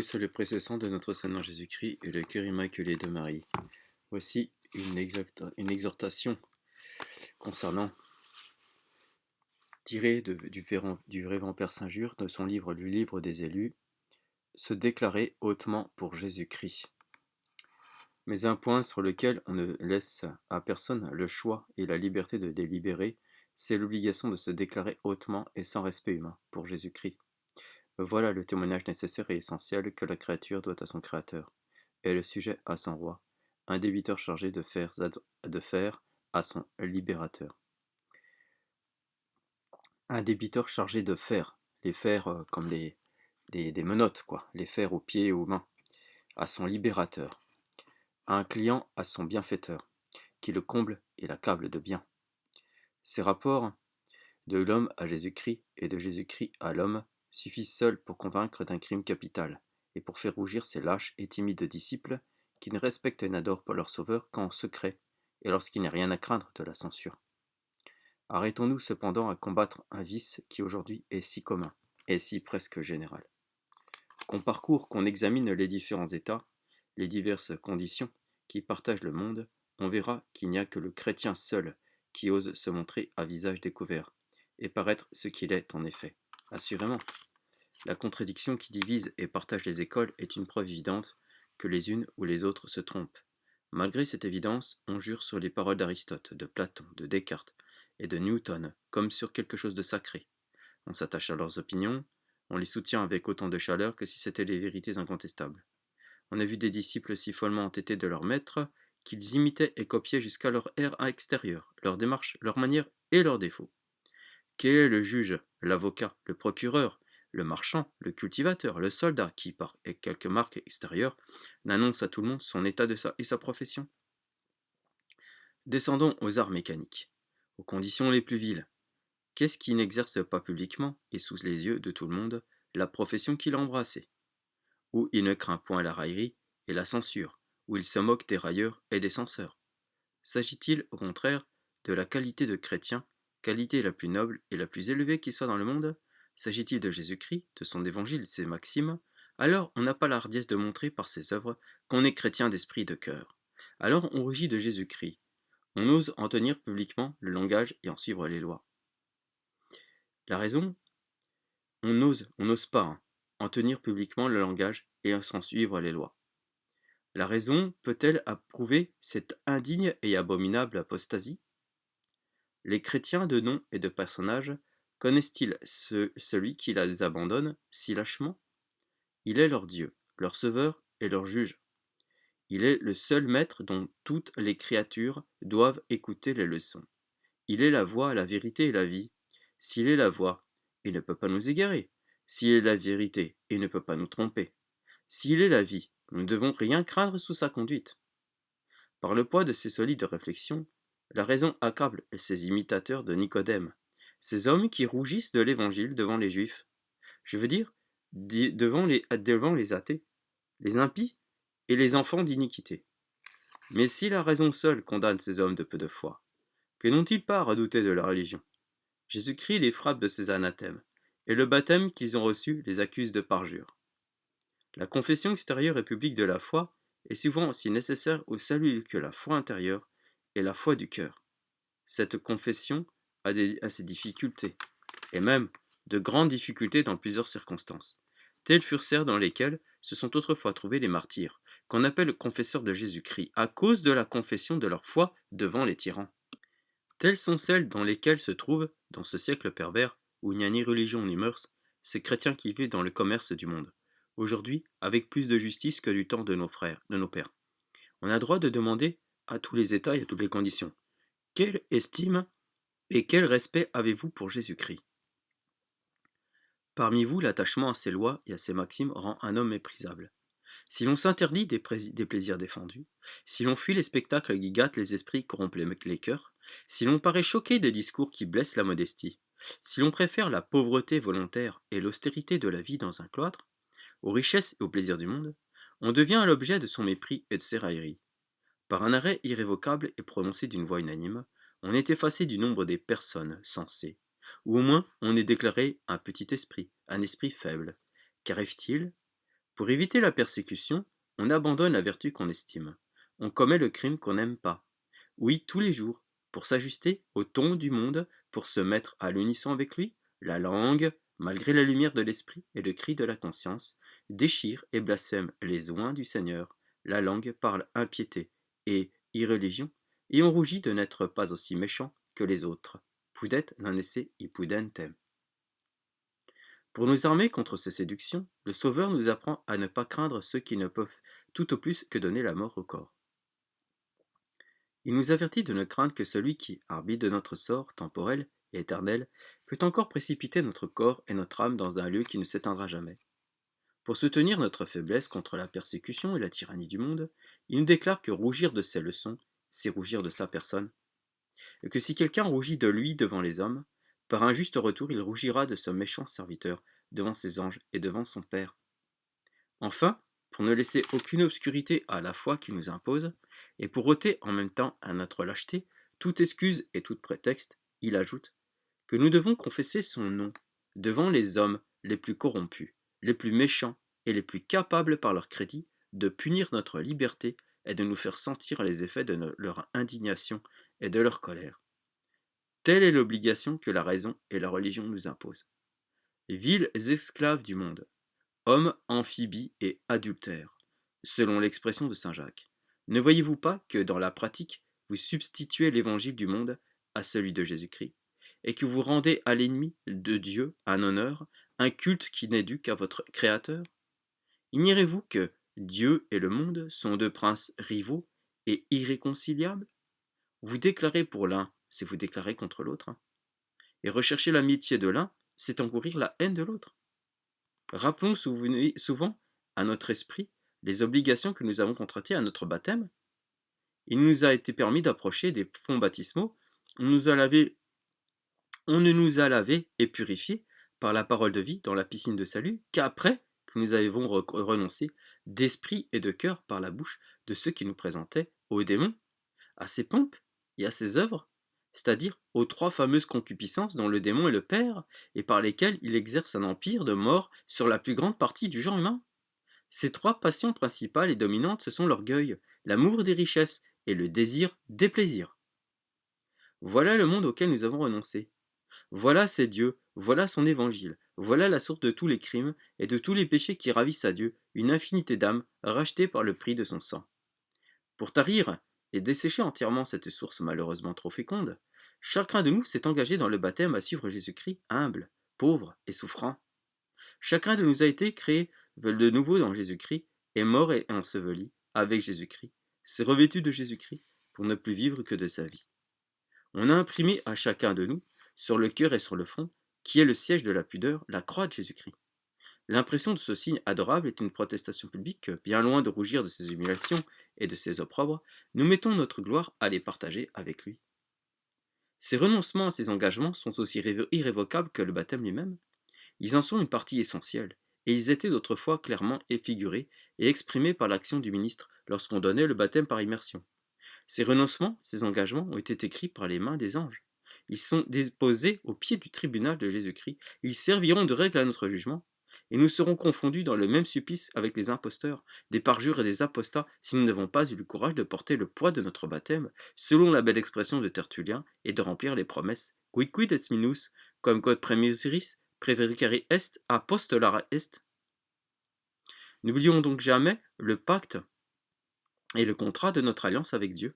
sur le précieux sang de notre Seigneur Jésus-Christ et le cœur immaculé de Marie. Voici une exhortation concernant, tirée du révérend Père Saint-Jure de son livre du livre des élus, se déclarer hautement pour Jésus-Christ. Mais un point sur lequel on ne laisse à personne le choix et la liberté de délibérer, c'est l'obligation de se déclarer hautement et sans respect humain pour Jésus-Christ. Voilà le témoignage nécessaire et essentiel que la créature doit à son Créateur, et le sujet à son roi, un débiteur chargé de faire à son libérateur. Un débiteur chargé de faire, les fers comme des menottes, quoi, les fers aux pieds et aux mains, à son libérateur. Un client à son bienfaiteur, qui le comble et l'accable de biens. Ces rapports de l'homme à Jésus-Christ et de Jésus-Christ à l'homme suffisent seuls pour convaincre d'un crime capital et pour faire rougir ces lâches et timides disciples qui ne respectent et n'adorent pas leur Sauveur qu'en secret et lorsqu'il n'y a rien à craindre de la censure. Arrêtons-nous cependant à combattre un vice qui aujourd'hui est si commun et si presque général. Qu'on examine les différents états, les diverses conditions qui partagent le monde, on verra qu'il n'y a que le chrétien seul qui ose se montrer à visage découvert et paraître ce qu'il est en effet. Assurément, la contradiction qui divise et partage les écoles est une preuve évidente que les unes ou les autres se trompent. Malgré cette évidence, on jure sur les paroles d'Aristote, de Platon, de Descartes et de Newton comme sur quelque chose de sacré. On s'attache à leurs opinions, on les soutient avec autant de chaleur que si c'étaient des vérités incontestables. On a vu des disciples si follement entêtés de leur maître qu'ils imitaient et copiaient jusqu'à leur air extérieur, leur démarche, leur manière et leurs défauts. Quel est le juge, l'avocat, le procureur, le marchand, le cultivateur, le soldat qui, par quelques marques extérieures, n'annonce à tout le monde son état et sa profession? Descendons aux arts mécaniques, aux conditions les plus viles. Qu'est-ce qui n'exerce pas publiquement, et sous les yeux de tout le monde, la profession qu'il a embrassée? Où il ne craint point la raillerie et la censure, où il se moque des railleurs et des censeurs? S'agit-il, au contraire, de la qualité de chrétien, qualité la plus noble et la plus élevée qui soit dans le monde? S'agit-il de Jésus-Christ, de son évangile et de ses maximes? Alors on n'a pas la hardiesse de montrer par ses œuvres qu'on est chrétien d'esprit et de cœur. Alors on rugit de Jésus-Christ. On ose en tenir publiquement le langage et en suivre les lois. La raison, on n'ose pas en tenir publiquement le langage et en suivre les lois. La raison peut-elle approuver cette indigne et abominable apostasie? Les chrétiens de nom et de personnage connaissent-ils celui qui les abandonne si lâchement? Il est leur Dieu, leur Sauveur et leur juge. Il est le seul maître dont toutes les créatures doivent écouter les leçons. Il est la voie, la vérité et la vie. S'il est la voie, il ne peut pas nous égarer. S'il est la vérité, il ne peut pas nous tromper. S'il est la vie, nous ne devons rien craindre sous sa conduite. Par le poids de ces solides réflexions, la raison accable ces imitateurs de Nicodème, ces hommes qui rougissent de l'Évangile devant les Juifs, je veux dire devant les athées, les impies et les enfants d'iniquité. Mais si la raison seule condamne ces hommes de peu de foi, que n'ont-ils pas à redouter de la religion? Jésus-Christ les frappe de ces anathèmes, et le baptême qu'ils ont reçu les accuse de parjure. La confession extérieure et publique de la foi est souvent aussi nécessaire au salut que la foi intérieure et la foi du cœur. Cette confession a ses difficultés, et même de grandes difficultés dans plusieurs circonstances. Telles furent celles dans lesquelles se sont autrefois trouvés les martyrs, qu'on appelle confesseurs de Jésus-Christ, à cause de la confession de leur foi devant les tyrans. Telles sont celles dans lesquelles se trouvent, dans ce siècle pervers, où il n'y a ni religion ni mœurs, ces chrétiens qui vivent dans le commerce du monde, aujourd'hui avec plus de justice que du temps de nos pères. On a droit de demander à tous les états et à toutes les conditions: quelle estime et quel respect avez-vous pour Jésus-Christ? Parmi vous, l'attachement à ses lois et à ses maximes rend un homme méprisable. Si l'on s'interdit des plaisirs défendus, si l'on fuit les spectacles qui gâtent les esprits et corrompent les cœurs, si l'on paraît choqué des discours qui blessent la modestie, si l'on préfère la pauvreté volontaire et l'austérité de la vie dans un cloître, aux richesses et aux plaisirs du monde, on devient l'objet de son mépris et de ses railleries. Par un arrêt irrévocable et prononcé d'une voix unanime, on est effacé du nombre des personnes sensées, ou au moins on est déclaré un petit esprit, un esprit faible. Qu'arrive-t-il? Pour éviter la persécution, on abandonne la vertu qu'on estime. On commet le crime qu'on n'aime pas. Oui, tous les jours, pour s'ajuster au ton du monde, pour se mettre à l'unisson avec lui, la langue, malgré la lumière de l'esprit et le cri de la conscience, déchire et blasphème les oints du Seigneur. La langue parle impiété et irréligion, et on rougit de n'être pas aussi méchant que les autres. Pudet non esse impudentem. Pour nous armer contre ces séductions, le Sauveur nous apprend à ne pas craindre ceux qui ne peuvent tout au plus que donner la mort au corps. Il nous avertit de ne craindre que celui qui, arbitre de notre sort temporel et éternel, peut encore précipiter notre corps et notre âme dans un lieu qui ne s'éteindra jamais. Pour soutenir notre faiblesse contre la persécution et la tyrannie du monde, il nous déclare que rougir de ses leçons, c'est rougir de sa personne, et que si quelqu'un rougit de lui devant les hommes, par un juste retour il rougira de ce méchant serviteur devant ses anges et devant son Père. Enfin, pour ne laisser aucune obscurité à la foi qui nous impose, et pour ôter en même temps à notre lâcheté toute excuse et tout prétexte, il ajoute que nous devons confesser son nom devant les hommes les plus corrompus, les plus méchants et les plus capables par leur crédit de punir notre liberté et de nous faire sentir les effets de leur indignation et de leur colère. Telle est l'obligation que la raison et la religion nous imposent. Vils esclaves du monde, hommes amphibies et adultères, selon l'expression de saint Jacques. Ne voyez-vous pas que dans la pratique, vous substituez l'évangile du monde à celui de Jésus-Christ, et que vous rendez à l'ennemi de Dieu un honneur, un culte qui n'est dû qu'à votre Créateur? Ignorez-vous que Dieu et le monde sont deux princes rivaux et irréconciliables? Vous déclarez pour l'un, c'est vous déclarer contre l'autre, hein. Et rechercher l'amitié de l'un, c'est encourir la haine de l'autre. Rappelons souvent à notre esprit les obligations que nous avons contractées à notre baptême. Il nous a été permis d'approcher des fonds baptismaux, on, nous a lavé, on ne nous a lavé et purifié par la parole de vie dans la piscine de salut qu'après que nous avons renoncé d'esprit et de cœur par la bouche de ceux qui nous présentaient aux démons, à ses pompes et à ses œuvres, c'est-à-dire aux trois fameuses concupiscences dont le démon est le père et par lesquelles il exerce un empire de mort sur la plus grande partie du genre humain. Ces trois passions principales et dominantes, ce sont l'orgueil, l'amour des richesses et le désir des plaisirs. Voilà le monde auquel nous avons renoncé. Voilà ses dieux, voilà son évangile, voilà la source de tous les crimes et de tous les péchés qui ravissent à Dieu une infinité d'âmes rachetées par le prix de son sang. Pour tarir et dessécher entièrement cette source malheureusement trop féconde, chacun de nous s'est engagé dans le baptême à suivre Jésus-Christ humble, pauvre et souffrant. Chacun de nous a été créé de nouveau dans Jésus-Christ, est mort et enseveli avec Jésus-Christ, s'est revêtu de Jésus-Christ pour ne plus vivre que de sa vie. On a imprimé à chacun de nous, sur le cœur et sur le front, qui est le siège de la pudeur, la croix de Jésus-Christ. L'impression de ce signe adorable est une protestation publique que, bien loin de rougir de ses humiliations et de ses opprobres, nous mettons notre gloire à les partager avec lui. Ces renoncements à ces engagements sont aussi irrévocables que le baptême lui-même. Ils en sont une partie essentielle, et ils étaient d'autrefois clairement figurés et exprimés par l'action du ministre lorsqu'on donnait le baptême par immersion. Ces renoncements, ces engagements ont été écrits par les mains des anges. Ils sont déposés au pied du tribunal de Jésus-Christ. Ils serviront de règle à notre jugement. Et nous serons confondus dans le même supplice avec les imposteurs, des parjures et des apostats, si nous n'avons pas eu le courage de porter le poids de notre baptême, selon la belle expression de Tertullien, et de remplir les promesses. Quicquid et minus, comme quod premieris, prevaricare est, apostolara est. N'oublions donc jamais le pacte et le contrat de notre alliance avec Dieu.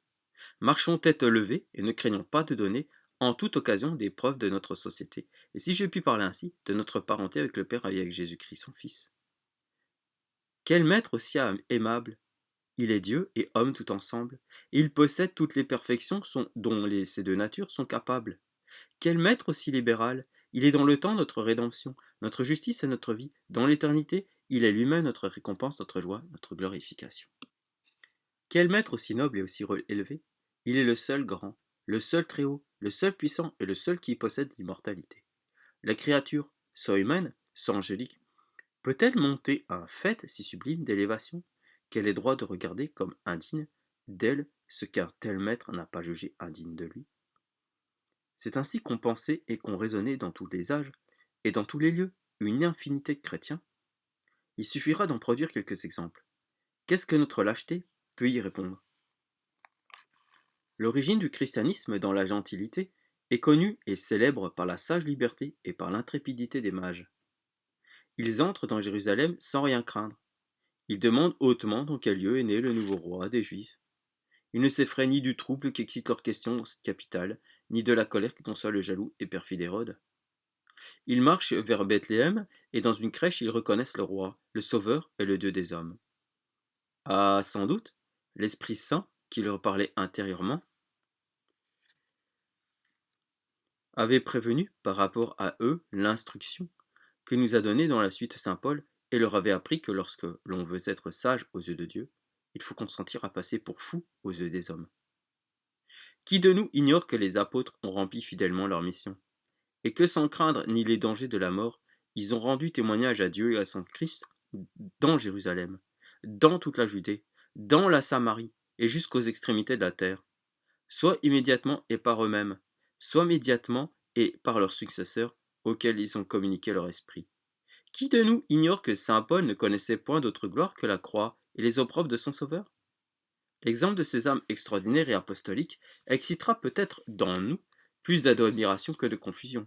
Marchons tête levée et ne craignons pas de donner en toute occasion des preuves de notre société, et si je puis parler ainsi, de notre parenté avec le Père et avec Jésus-Christ son Fils. Quel maître aussi aimable! Il est Dieu et homme tout ensemble, et il possède toutes les perfections dont ces deux natures sont capables. Quel maître aussi libéral! Il est dans le temps notre rédemption, notre justice et notre vie. Dans l'éternité, il est lui-même notre récompense, notre joie, notre glorification. Quel maître aussi noble et aussi élevé! Il est le seul grand, le seul très haut, le seul puissant et le seul qui possède l'immortalité. La créature, soit humaine, soit angélique, peut-elle monter à un fait si sublime d'élévation qu'elle ait droit de regarder comme indigne d'elle ce qu'un tel maître n'a pas jugé indigne de lui? C'est ainsi qu'ont pensé et qu'ont raisonné dans tous les âges et dans tous les lieux une infinité de chrétiens. Il suffira d'en produire quelques exemples. Qu'est-ce que notre lâcheté peut y répondre? L'origine du christianisme dans la gentilité est connue et célèbre par la sage liberté et par l'intrépidité des mages. Ils entrent dans Jérusalem sans rien craindre. Ils demandent hautement dans quel lieu est né le nouveau roi des Juifs. Ils ne s'effraient ni du trouble qu'excite leur question dans cette capitale, ni de la colère qui conçoit le jaloux et perfide Hérode. Ils marchent vers Bethléem, et dans une crèche ils reconnaissent le roi, le sauveur et le Dieu des hommes. Ah, sans doute, l'Esprit Saint, qui leur parlait intérieurement, avait prévenu par rapport à eux l'instruction que nous a donnée dans la suite saint Paul, et leur avait appris que lorsque l'on veut être sage aux yeux de Dieu, il faut consentir à passer pour fou aux yeux des hommes. Qui de nous ignore que les apôtres ont rempli fidèlement leur mission, et que sans craindre ni les dangers de la mort, ils ont rendu témoignage à Dieu et à son Christ dans Jérusalem, dans toute la Judée, dans la Samarie et jusqu'aux extrémités de la terre, soit immédiatement et par eux-mêmes, soit médiatement et par leurs successeurs auxquels ils ont communiqué leur esprit. Qui de nous ignore que saint Paul ne connaissait point d'autre gloire que la croix et les opprobles de son Sauveur? L'exemple de ces âmes extraordinaires et apostoliques excitera peut-être dans nous plus d'admiration que de confusion.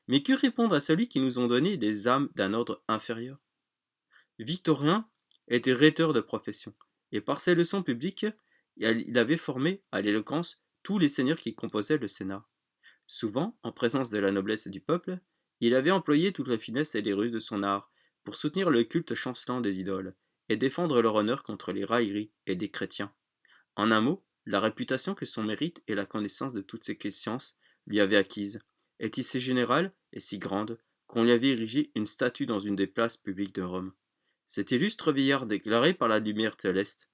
Mais que répondre à celui qui nous ont donné des âmes d'un ordre inférieur? Victorin était rhéteur de profession, et par ses leçons publiques, il avait formé à l'éloquence tous les seigneurs qui composaient le Sénat. Souvent, en présence de la noblesse et du peuple, il avait employé toute la finesse et les ruses de son art pour soutenir le culte chancelant des idoles et défendre leur honneur contre les railleries et des chrétiens. En un mot, la réputation que son mérite et la connaissance de toutes ces sciences lui avaient acquise était si générale et si grande qu'on lui avait érigé une statue dans une des places publiques de Rome. Cet illustre vieillard déclaré par la lumière céleste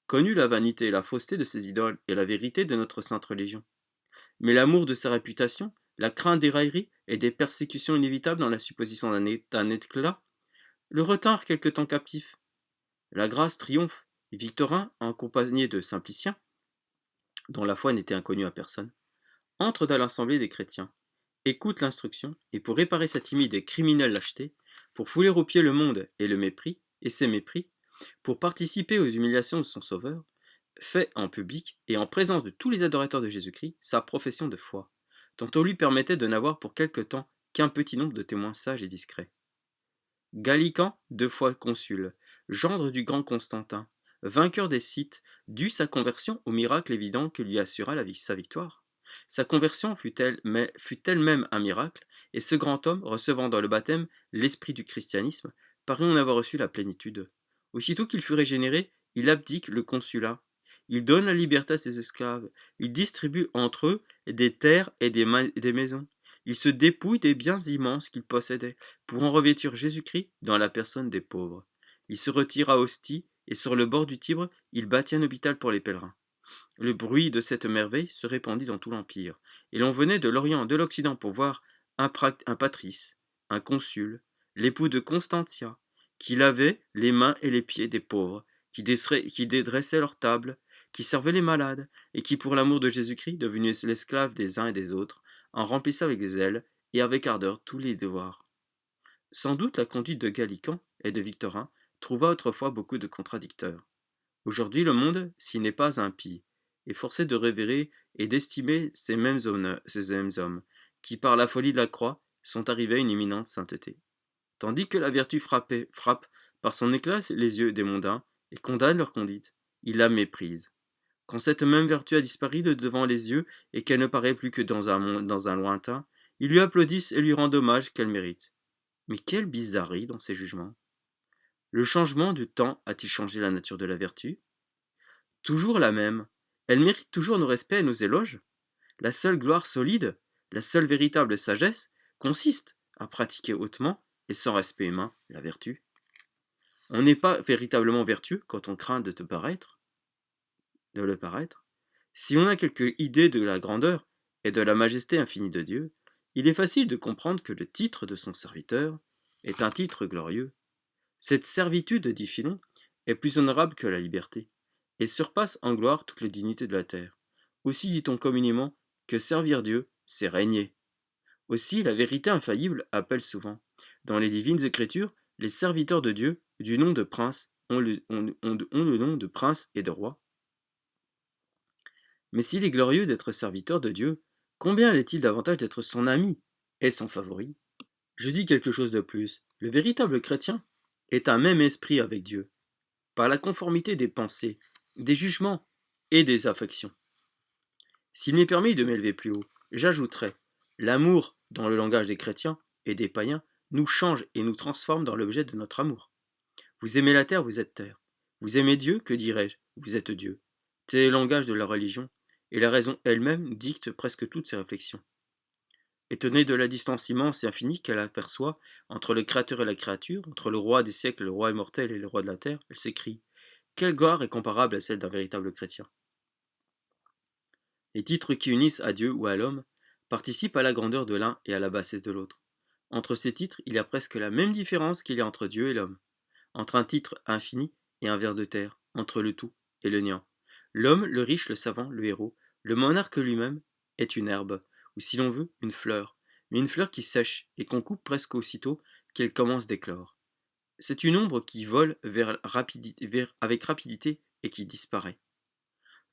connut la vanité et la fausseté de ses idoles et la vérité de notre sainte religion. Mais l'amour de sa réputation, la crainte des railleries et des persécutions inévitables dans la supposition d'un éclat, le retinrent quelque temps captif. La grâce triomphe, et Victorin, accompagné de Simpliciens, dont la foi n'était inconnue à personne, entre dans l'assemblée des chrétiens, écoute l'instruction, et pour réparer sa timide et criminelle lâcheté, pour fouler aux pieds le monde et le mépris, et ses mépris, pour participer aux humiliations de son Sauveur, fait en public et en présence de tous les adorateurs de Jésus-Christ sa profession de foi, dont on lui permettait de n'avoir pour quelque temps qu'un petit nombre de témoins sages et discrets. Gallican, 2 fois consul, gendre du grand Constantin, vainqueur des Scythes, dut sa conversion au miracle évident que lui assura sa victoire. Sa conversion fut elle-même un miracle, et ce grand homme, recevant dans le baptême l'esprit du christianisme, parut en avoir reçu la plénitude. Aussitôt qu'il fut régénéré, il abdique le consulat. Il donne la liberté à ses esclaves. Il distribue entre eux des terres et des maisons. Il se dépouille des biens immenses qu'il possédait pour en revêtir Jésus-Christ dans la personne des pauvres. Il se retire à Ostie et sur le bord du Tibre, il bâtit un hôpital pour les pèlerins. Le bruit de cette merveille se répandit dans tout l'Empire, et l'on venait de l'Orient, de l'Occident pour voir un patrice, un consul, l'époux de Constantia, qui lavait les mains et les pieds des pauvres, qui dédressait leur table, qui servait les malades, et qui, pour l'amour de Jésus-Christ, devenu l'esclave des uns et des autres, en remplissait avec zèle et avec ardeur tous les devoirs. Sans doute la conduite de Gallican et de Victorin trouva autrefois beaucoup de contradicteurs. Aujourd'hui le monde, s'il n'est pas impie, est forcé de révérer et d'estimer ces mêmes hommes, qui par la folie de la croix sont arrivés à une imminente sainteté. Tandis que la vertu frappe par son éclat les yeux des mondains et condamne leur conduite, il la méprise. Quand cette même vertu a disparu de devant les yeux et qu'elle ne paraît plus que dans un lointain, ils lui applaudissent et lui rendent hommage qu'elle mérite. Mais quelle bizarrerie dans ces jugements! Le changement du temps a-t-il changé la nature de la vertu? Toujours la même. Elle mérite toujours nos respects et nos éloges. La seule gloire solide, la seule véritable sagesse, consiste à pratiquer hautement et sans respect humain la vertu. On n'est pas véritablement vertueux quand on craint de le paraître. Si on a quelque idée de la grandeur et de la majesté infinie de Dieu, il est facile de comprendre que le titre de son serviteur est un titre glorieux. Cette servitude, dit Philon, est plus honorable que la liberté, et surpasse en gloire toutes les dignités de la terre. Aussi dit-on communément que servir Dieu, c'est régner. Aussi la vérité infaillible appelle souvent, dans les divines écritures, les serviteurs de Dieu du nom de prince ont le nom de prince et de roi. Mais s'il est glorieux d'être serviteur de Dieu, combien l'est-il davantage d'être son ami et son favori? Je dis quelque chose de plus. Le véritable chrétien est un même esprit avec Dieu, par la conformité des pensées, des jugements et des affections. S'il m'est permis de m'élever plus haut, j'ajouterai l'amour, dans le langage des chrétiens et des païens, nous change et nous transforme dans l'objet de notre amour. Vous aimez la terre, vous êtes terre. Vous aimez Dieu, que dirais-je? Vous êtes Dieu. Tel est le langage de la religion, et la raison elle-même dicte presque toutes ses réflexions. Étonnée de la distance immense et infinie qu'elle aperçoit entre le Créateur et la créature, entre le roi des siècles, le roi immortel et le roi de la terre, elle s'écrie: quelle gloire est comparable à celle d'un véritable chrétien? Les titres qui unissent à Dieu ou à l'homme participent à la grandeur de l'un et à la bassesse de l'autre. Entre ces titres, il y a presque la même différence qu'il y a entre Dieu et l'homme, entre un titre infini et un ver de terre, entre le tout et le néant. L'homme, le riche, le savant, le héros, le monarque lui-même, est une herbe, ou si l'on veut, une fleur, mais une fleur qui sèche et qu'on coupe presque aussitôt qu'elle commence d'éclore. C'est une ombre qui vole avec rapidité et qui disparaît.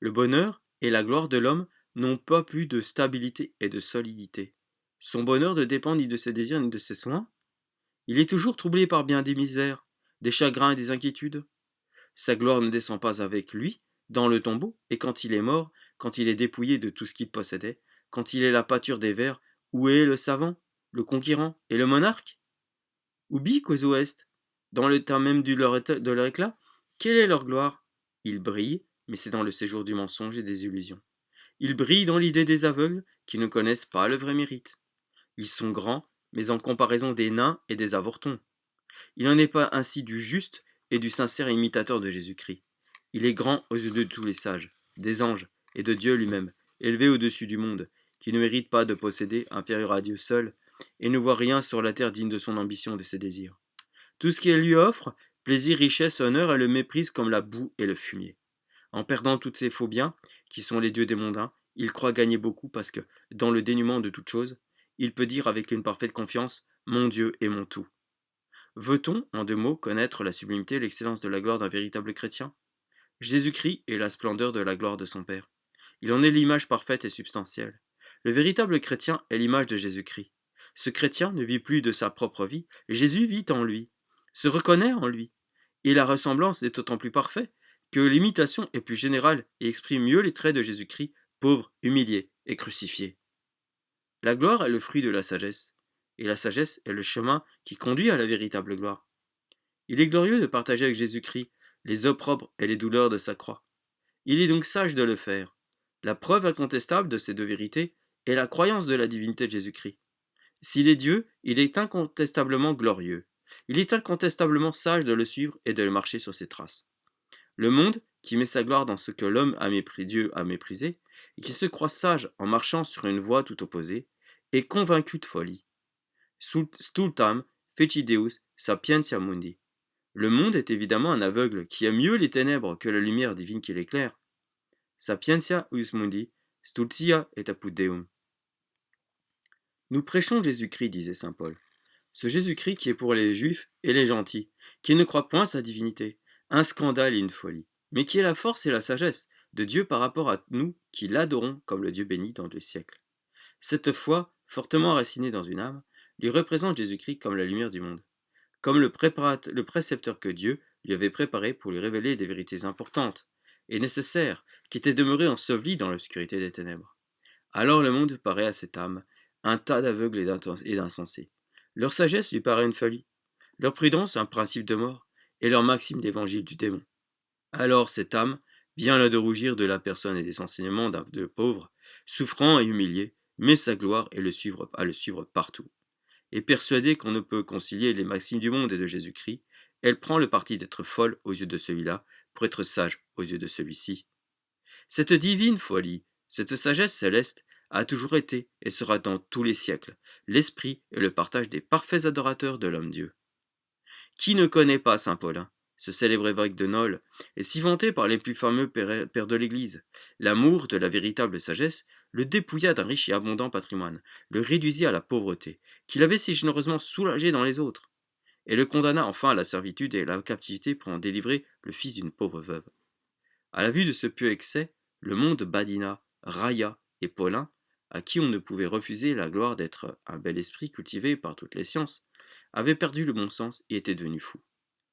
Le bonheur et la gloire de l'homme n'ont pas plus de stabilité et de solidité. Son bonheur ne dépend ni de ses désirs ni de ses soins. Il est toujours troublé par bien des misères, des chagrins et des inquiétudes. Sa gloire ne descend pas avec lui dans le tombeau, et quand il est mort, quand il est dépouillé de tout ce qu'il possédait, quand il est la pâture des vers, où est le savant, le conquérant et le monarque? Ubi queso est? Dans le temps même de leur éclat, quelle est leur gloire? Ils brillent, mais c'est dans le séjour du mensonge et des illusions. Ils brillent dans l'idée des aveugles qui ne connaissent pas le vrai mérite. Ils sont grands, mais en comparaison des nains et des avortons. Il n'en est pas ainsi du juste et du sincère imitateur de Jésus-Christ. Il est grand aux yeux de tous les sages, des anges et de Dieu lui-même, élevé au-dessus du monde, qui ne mérite pas de posséder, inférieur à Dieu seul, et ne voit rien sur la terre digne de son ambition et de ses désirs. Tout ce qu'elle lui offre, plaisir, richesse, honneur, elle le méprise comme la boue et le fumier. En perdant tous ces faux biens, qui sont les dieux des mondains, il croit gagner beaucoup parce que, dans le dénuement de toute chose, il peut dire avec une parfaite confiance: Mon Dieu est mon tout. Veut-on, en 2 mots, connaître la sublimité et l'excellence de la gloire d'un véritable chrétien? Jésus-Christ est la splendeur de la gloire de son Père. Il en est l'image parfaite et substantielle. Le véritable chrétien est l'image de Jésus-Christ. Ce chrétien ne vit plus de sa propre vie, Jésus vit en lui, se reconnaît en lui. Et la ressemblance est d'autant plus parfaite que l'imitation est plus générale et exprime mieux les traits de Jésus-Christ, pauvre, humilié et crucifié. La gloire est le fruit de la sagesse, et la sagesse est le chemin qui conduit à la véritable gloire. Il est glorieux de partager avec Jésus-Christ les opprobres et les douleurs de sa croix. Il est donc sage de le faire. La preuve incontestable de ces 2 vérités est la croyance de la divinité de Jésus-Christ. S'il est Dieu, il est incontestablement glorieux. Il est incontestablement sage de le suivre et de le marcher sur ses traces. Le monde, qui met sa gloire dans ce que l'homme a mépris, Dieu a méprisé, et qui se croit sage en marchant sur une voie tout opposée, est convaincu de folie. Stultam feci Deus sapientia mundi. Le monde est évidemment un aveugle qui aime mieux les ténèbres que la lumière divine qui l'éclaire. Sapientia us mundi, stultia et apud Deum. Nous prêchons Jésus-Christ, disait saint Paul. Ce Jésus-Christ qui est pour les Juifs et les gentils, qui ne croient point sa divinité, un scandale et une folie, mais qui est la force et la sagesse de Dieu par rapport à nous qui l'adorons comme le Dieu béni dans les siècles. Cette foi, fortement enracinée dans une âme, lui représente Jésus-Christ comme la lumière du monde, comme le précepteur que Dieu lui avait préparé pour lui révéler des vérités importantes et nécessaires qui étaient demeurées ensevelies dans l'obscurité des ténèbres. Alors le monde paraît à cette âme un tas d'aveugles et d'insensés. Leur sagesse lui paraît une folie, leur prudence un principe de mort, et leur maxime l'évangile du démon. Alors cette âme, bien là de rougir de la personne et des enseignements de pauvre, souffrant et humilié, met sa gloire à le suivre partout. Et persuadée qu'on ne peut concilier les maximes du monde et de Jésus-Christ, elle prend le parti d'être folle aux yeux de celui-là pour être sage aux yeux de celui-ci. Cette divine folie, cette sagesse céleste, a toujours été et sera dans tous les siècles l'esprit et le partage des parfaits adorateurs de l'homme-dieu. Qui ne connaît pas saint Paulin, ce célèbre évêque de Nole, et si vanté par les plus fameux pères de l'Église? L'amour de la véritable sagesse le dépouilla d'un riche et abondant patrimoine, le réduisit à la pauvreté, qu'il avait si généreusement soulagé dans les autres. et le condamna enfin à la servitude et à la captivité pour en délivrer le fils d'une pauvre veuve. À la vue de ce pieux excès, le monde badina, railla et Paulin, à qui on ne pouvait refuser la gloire d'être un bel esprit cultivé par toutes les sciences, avait perdu le bon sens et était devenu fou.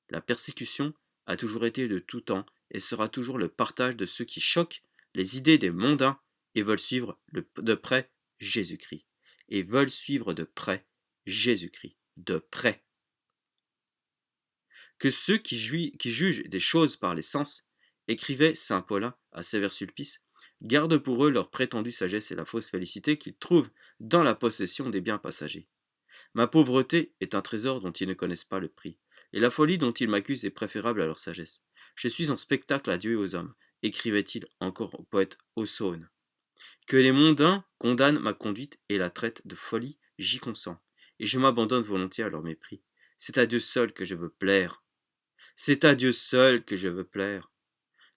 La persécution a toujours été de tout temps et sera toujours le partage de ceux qui choquent les idées des mondains et veulent suivre de près Jésus-Christ. Et veulent suivre de près Jésus-Christ. De près. Que ceux qui jugent des choses par les sens, écrivait saint Paulin à Sévère-Sulpice, gardent pour eux leur prétendue sagesse et la fausse félicité qu'ils trouvent dans la possession des biens passagers. Ma pauvreté est un trésor dont ils ne connaissent pas le prix, et la folie dont ils m'accusent est préférable à leur sagesse. Je suis en spectacle à Dieu et aux hommes, écrivait-il encore au poète Ausone. Que les mondains condamnent ma conduite et la traitent de folie, j'y consens, et je m'abandonne volontiers à leur mépris. C'est à Dieu seul que je veux plaire. C'est à Dieu seul que je veux plaire.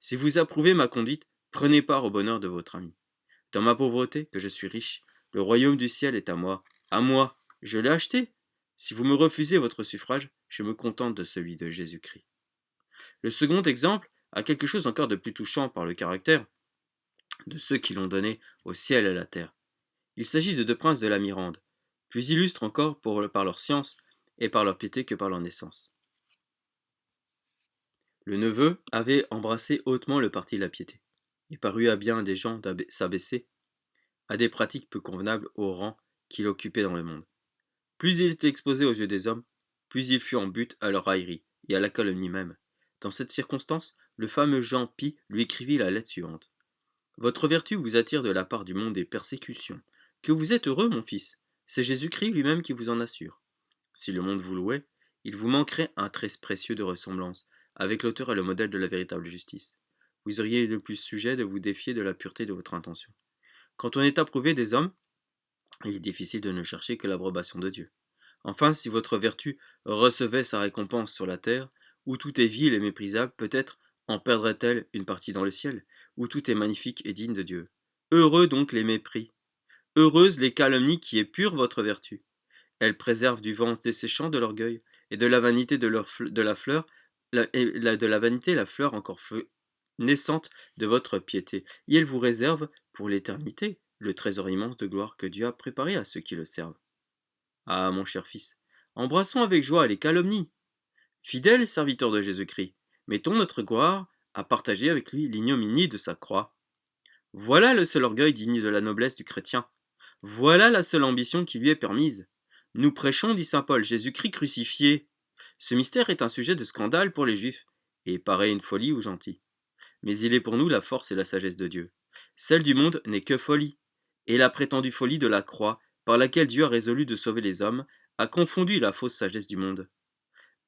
Si vous approuvez ma conduite, prenez part au bonheur de votre ami. Dans ma pauvreté, que je suis riche, le royaume du ciel est à moi. À moi, je l'ai acheté. Si vous me refusez votre suffrage, je me contente de celui de Jésus-Christ. Le second exemple a quelque chose encore de plus touchant par le caractère de ceux qui l'ont donné au ciel et à la terre. Il s'agit de deux princes de la Mirande, plus illustres encore par leur science et par leur piété que par leur naissance. Le neveu avait embrassé hautement le parti de la piété, et parut à bien des gens s'abaisser à des pratiques peu convenables au rang qu'il occupait dans le monde. Plus il était exposé aux yeux des hommes, plus il fut en butte à leur raillerie et à la calomnie même. Dans cette circonstance, le fameux Jean Pie lui écrivit la lettre suivante. Votre vertu vous attire de la part du monde des persécutions. Que vous êtes heureux, mon fils. C'est Jésus-Christ lui-même qui vous en assure. Si le monde vous louait, il vous manquerait un trait précieux de ressemblance avec l'auteur et le modèle de la véritable justice. Vous auriez le plus sujet de vous défier de la pureté de votre intention. Quand on est approuvé des hommes, il est difficile de ne chercher que l'approbation de Dieu. Enfin, si votre vertu recevait sa récompense sur la terre, où tout est vil et méprisable, peut-être en perdrait-elle une partie dans le ciel, où tout est magnifique et digne de Dieu. Heureux donc les mépris, heureuses les calomnies qui épurent votre vertu. Elles préservent du vent desséchant de l'orgueil, et de la vanité de la fleur, de la vanité la fleur encore naissante de votre piété, et elles vous réservent pour l'éternité le trésor immense de gloire que Dieu a préparé à ceux qui le servent. Ah, mon cher fils, embrassons avec joie les calomnies. Fidèles serviteurs de Jésus-Christ, mettons notre gloire à partager avec lui l'ignominie de sa croix. Voilà le seul orgueil digne de la noblesse du chrétien. Voilà la seule ambition qui lui est permise. Nous prêchons, dit saint Paul, Jésus-Christ crucifié. Ce mystère est un sujet de scandale pour les Juifs, et paraît une folie aux gentils. Mais il est pour nous la force et la sagesse de Dieu. Celle du monde n'est que folie, et la prétendue folie de la croix, par laquelle Dieu a résolu de sauver les hommes, a confondu la fausse sagesse du monde.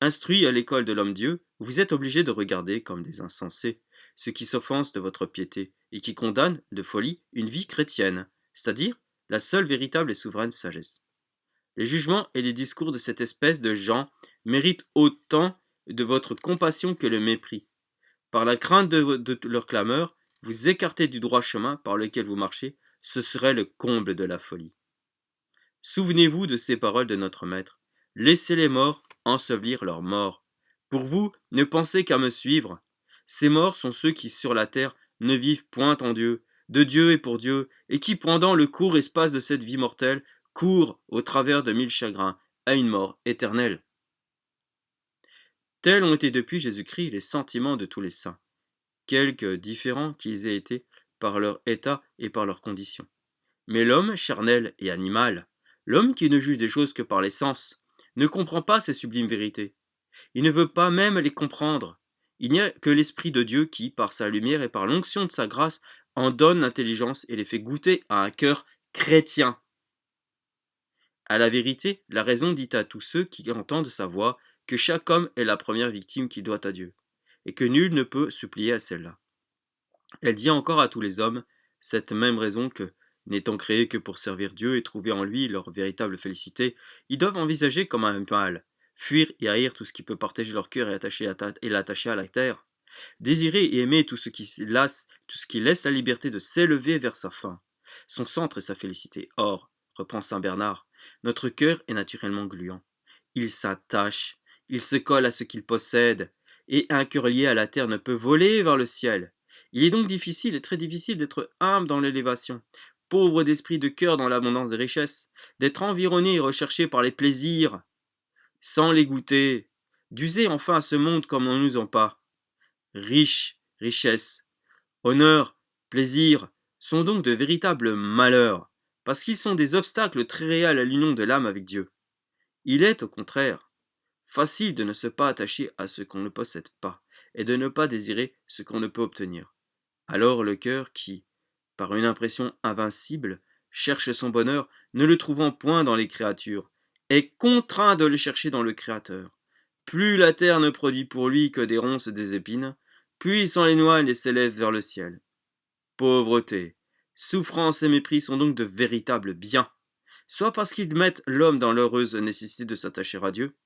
Instruits à l'école de l'homme-dieu, vous êtes obligés de regarder comme des insensés ceux qui s'offensent de votre piété et qui condamnent de folie une vie chrétienne, c'est-à-dire la seule véritable et souveraine sagesse. Les jugements et les discours de cette espèce de gens méritent autant de votre compassion que le mépris. Par la crainte de leur clameur, vous écartez du droit chemin par lequel vous marchez, ce serait le comble de la folie. Souvenez-vous de ces paroles de notre Maître. Laissez les morts ensevelir leurs morts. Pour vous, ne pensez qu'à me suivre. Ces morts sont ceux qui, sur la terre, ne vivent point en Dieu, de Dieu et pour Dieu, et qui, pendant le court espace de cette vie mortelle, courent au travers de 1000 chagrins à une mort éternelle. Tels ont été depuis Jésus-Christ les sentiments de tous les saints, quelque différents qu'ils aient été par leur état et par leurs conditions. Mais l'homme charnel et animal, l'homme qui ne juge des choses que par les sens, ne comprend pas ces sublimes vérités. Il ne veut pas même les comprendre. Il n'y a que l'Esprit de Dieu qui, par sa lumière et par l'onction de sa grâce, en donne l'intelligence et les fait goûter à un cœur chrétien. À la vérité, la raison dit à tous ceux qui entendent sa voix que chaque homme est la première victime qu'il doit à Dieu, et que nul ne peut supplier à celle-là. Elle dit encore à tous les hommes cette même raison que, n'étant créés que pour servir Dieu et trouver en lui leur véritable félicité, ils doivent envisager comme un mal, fuir et haïr tout ce qui peut partager leur cœur et l'attacher à la terre, désirer et aimer tout ce qui laisse la liberté de s'élever vers sa fin, son centre et sa félicité. Or, reprend saint Bernard, notre cœur est naturellement gluant. Il s'attache, Il se colle à ce qu'il possède, et un cœur lié à la terre ne peut voler vers le ciel. Il est donc difficile et très difficile d'être humble dans l'élévation, pauvre d'esprit de cœur dans l'abondance des richesses, d'être environné et recherché par les plaisirs, sans les goûter, d'user enfin à ce monde comme nous n'usons pas. Riche, richesse, honneur, plaisir sont donc de véritables malheurs, parce qu'ils sont des obstacles très réels à l'union de l'âme avec Dieu. Il est, au contraire, facile de ne se pas attacher à ce qu'on ne possède pas, et de ne pas désirer ce qu'on ne peut obtenir. Alors le cœur qui, par une impression invincible, cherche son bonheur, ne le trouvant point dans les créatures, est contraint de le chercher dans le Créateur. Plus la terre ne produit pour lui que des ronces et des épines, plus il s'en éloigne et s'élève vers le ciel. Pauvreté, souffrance et mépris sont donc de véritables biens, soit parce qu'ils mettent l'homme dans l'heureuse nécessité de s'attacher à Dieu,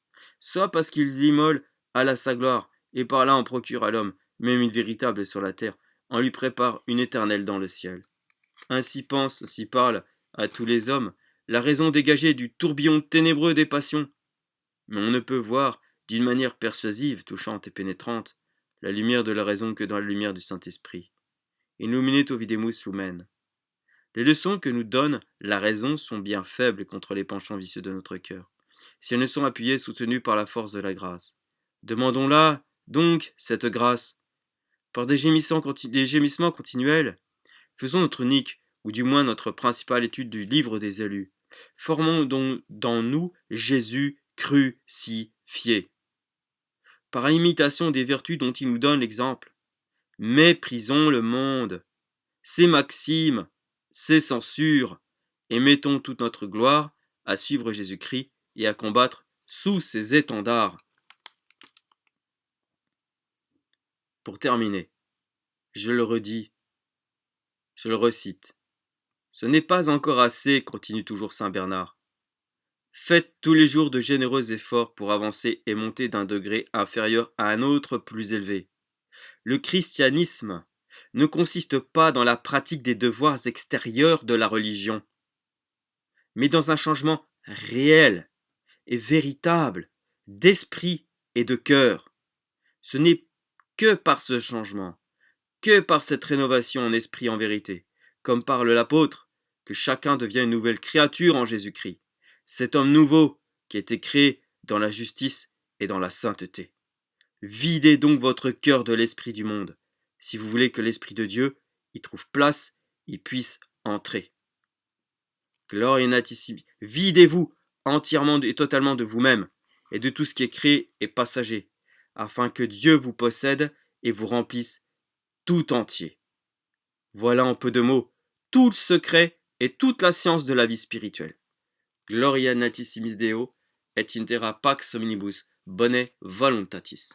soit parce qu'ils immolent à sa gloire, et par là en procurent à l'homme, même une véritable sur la terre, en lui prépare une éternelle dans le ciel. Ainsi pense, ainsi parle à tous les hommes la raison dégagée du tourbillon ténébreux des passions. Mais on ne peut voir, d'une manière persuasive, touchante et pénétrante, la lumière de la raison que dans la lumière du Saint-Esprit. Illuminate videmus lumen. Les leçons que nous donne la raison sont bien faibles contre les penchants vicieux de notre cœur, si elles ne sont appuyées et soutenues par la force de la grâce. Demandons-la, donc, cette grâce. Par des gémissements continuels, faisons notre unique, ou du moins notre principale étude du livre des élus. Formons donc dans nous Jésus crucifié, par l'imitation des vertus dont il nous donne l'exemple. Méprisons le monde, ses maximes, ses censures, et mettons toute notre gloire à suivre Jésus-Christ et à combattre sous ses étendards. Pour terminer, je le redis, je le recite. Ce n'est pas encore assez, continue toujours saint Bernard. Faites tous les jours de généreux efforts pour avancer et monter d'un degré inférieur à un autre plus élevé. Le christianisme ne consiste pas dans la pratique des devoirs extérieurs de la religion, mais dans un changement réel et véritable d'esprit et de cœur. Ce n'est que par ce changement, que par cette rénovation en esprit et en vérité, comme parle l'apôtre, que chacun devient une nouvelle créature en Jésus-Christ. Cet homme nouveau qui a été créé dans la justice et dans la sainteté. Videz donc votre cœur de l'esprit du monde, si vous voulez que l'esprit de Dieu y trouve place, y puisse entrer. Gloria natissimi. Videz-vous entièrement et totalement de vous-même et de tout ce qui est créé et passager, afin que Dieu vous possède et vous remplisse tout entier. Voilà en peu de mots tout le secret et toute la science de la vie spirituelle. Gloria natissimis Deo et in terra pax omnibus bone voluntatis.